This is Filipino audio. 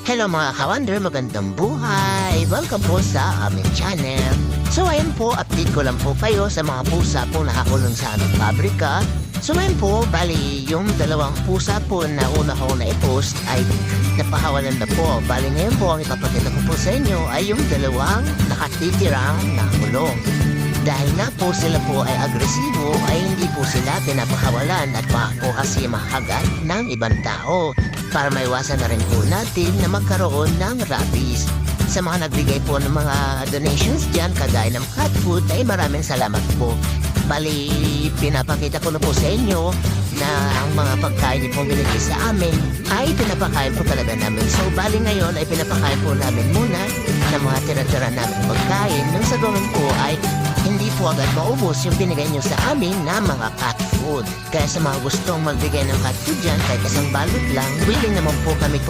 Hello mga ka-wonder, magandang buhay! Welcome po sa aming channel. So ayun po, update ko lang po kayo sa mga pusa po nakakulong sa aming pabrika. So ayun po, bali yung dalawang pusa po na una ko na i-post ay napahawalan na po. Bali ngayon po, ang ipapakita ko po sa inyo ay yung dalawang nakatitirang nakulong. Dahil na po sila po ay agresibo, ay hindi po sila pinapakawalan at baka po kasi mahagat ng ibang tao para maiwasan na rin po natin na magkaroon ng rabies. Sa mga nagbigay po ng mga donations dyan, kagaya ng cat food, ay maraming salamat po. Bali, pinapakita ko na po sa inyo na ang mga pagkain niyo pong binigay sa amin ay pinapakain po talaga namin. So, bali ngayon ay pinapakain po namin muna ng mga tira-tira namin pagkain. Nung sa gawin po ay hindi po agad maubos yung binigay nyo sa amin na mga cat food. Kaya sa mga gustong magbigay ng cat food dyan, kahit isang balot lang, willing naman po kami